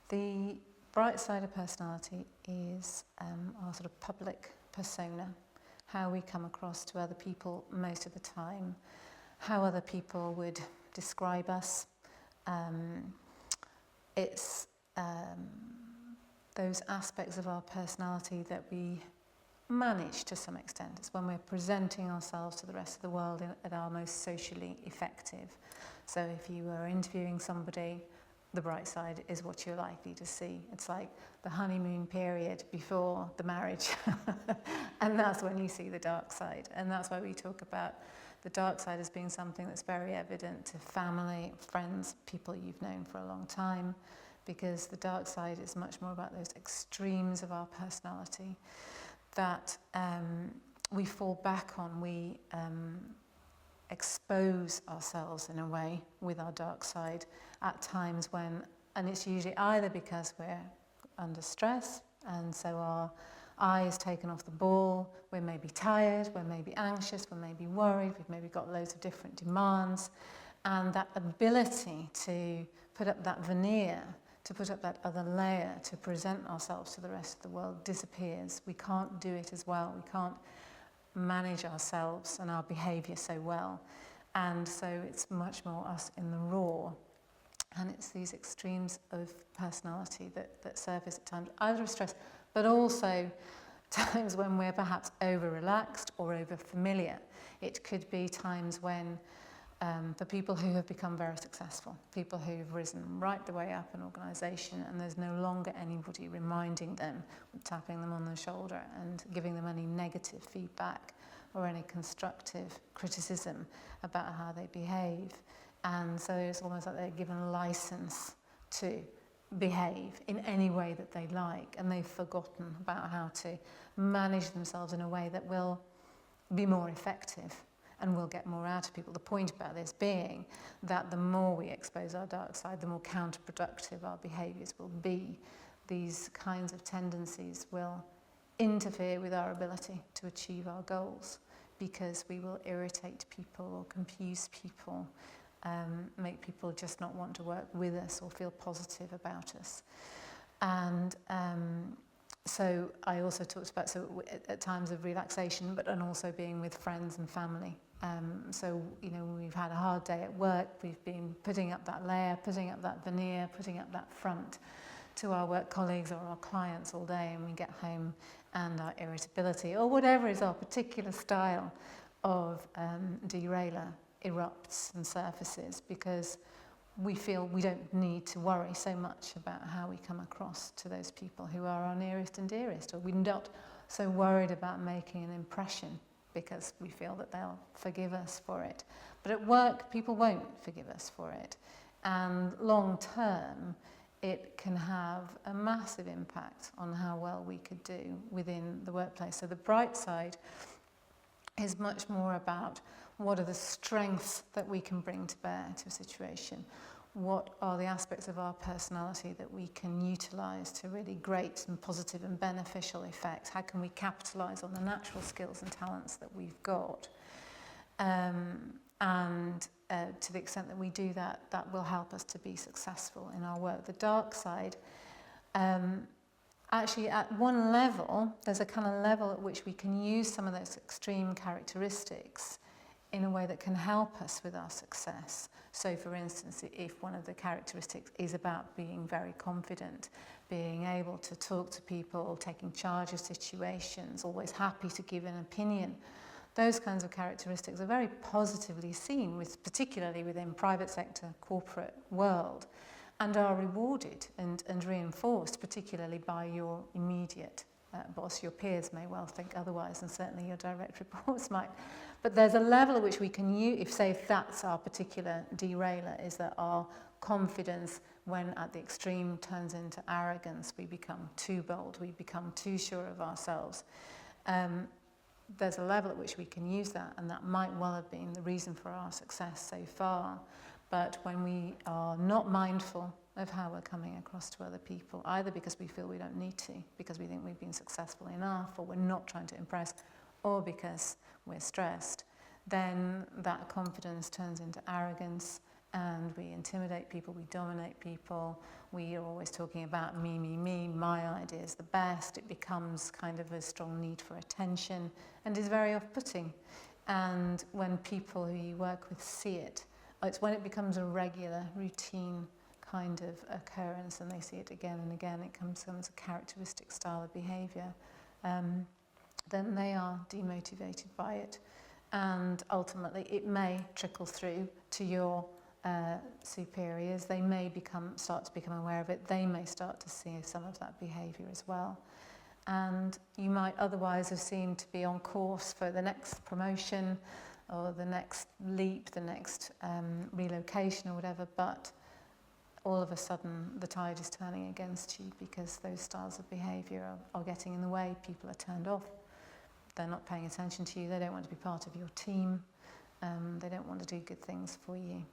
The bright side of personality is our sort of public persona, how we come across to other people most of the time, how other people would describe us. It's those aspects of our personality that we manage to some extent. It's when we're presenting ourselves to the rest of the world at our most socially effective. So if you were interviewing somebody, the bright side is what you're likely to see. It's like the honeymoon period before the marriage. And that's when you see the dark side. And that's why we talk about the dark side as being something that's very evident to family, friends, people you've known for a long time, because the dark side is much more about those extremes of our personality that we fall back on. We expose ourselves in a way with our dark side at times when, and it's usually either because we're under stress and so our eye is taken off the ball, we're maybe tired, we're maybe anxious, we're maybe worried, we've maybe got loads of different demands, and that ability to put up that veneer, to put up that other layer, to present ourselves to the rest of the world disappears. We can't do it as well. We can't manage ourselves and our behaviour so well. And so it's much more us in the raw. And it's these extremes of personality that surface at times, either of stress, but also times when we're perhaps over-relaxed or over-familiar. It could be times when for people who have become very successful, people who've risen right the way up an organisation and there's no longer anybody reminding them, tapping them on the shoulder and giving them any negative feedback or any constructive criticism about how they behave. And so it's almost like they're given license to behave in any way that they like, and they've forgotten about how to manage themselves in a way that will be more effective and we'll get more out of people. The point about this being that the more we expose our dark side, the more counterproductive our behaviours will be. These kinds of tendencies will interfere with our ability to achieve our goals because we will irritate people or confuse people, make people just not want to work with us or feel positive about us. And so I also talked about at times of relaxation, and also being with friends and family. So, you know, we've had a hard day at work, we've been putting up that layer, putting up that veneer, putting up that front to our work colleagues or our clients all day, and we get home and our irritability, or whatever is our particular style of derailer, erupts and surfaces because we feel we don't need to worry so much about how we come across to those people who are our nearest and dearest, or we're not so worried about making an impression because we feel that they'll forgive us for it. But at work, people won't forgive us for it. And long term, it can have a massive impact on how well we could do within the workplace. So the bright side is much more about what are the strengths that we can bring to bear to a situation. What are the aspects of our personality that we can utilise to really great and positive and beneficial effect? How can we capitalise on the natural skills and talents that we've got? To the extent that we do that, that will help us to be successful in our work. The dark side, actually at one level, there's a kind of level at which we can use some of those extreme characteristics in a way that can help us with our success. So for instance, if one of the characteristics is about being very confident, being able to talk to people, taking charge of situations, always happy to give an opinion, those kinds of characteristics are very positively seen, particularly within private sector, corporate world, and are rewarded and reinforced, particularly by your immediate boss. Your peers may well think otherwise, and certainly your direct reports might. But there's a level at which we can use, if that's our particular derailer, is that our confidence, when at the extreme, turns into arrogance. We become too bold, we become too sure of ourselves. There's a level at which we can use that, and that might well have been the reason for our success so far. But when we are not mindful of how we're coming across to other people, either because we feel we don't need to, because we think we've been successful enough, or we're not trying to impress, or because we're stressed, then that confidence turns into arrogance, and we intimidate people, we dominate people, we are always talking about me, my idea is the best. It becomes kind of a strong need for attention and is very off-putting. And when people who you work with see it, it's when it becomes a regular, routine kind of occurrence and they see it again and again, it becomes a characteristic style of behaviour, then they are demotivated by it. And ultimately it may trickle through to your superiors. They may start to become aware of it. They may start to see some of that behaviour as well. And you might otherwise have seemed to be on course for the next promotion or the next leap, the next relocation or whatever, but all of a sudden the tide is turning against you because those styles of behaviour are getting in the way. People are turned off. They're not paying attention to you. They don't want to be part of your team. They don't want to do good things for you.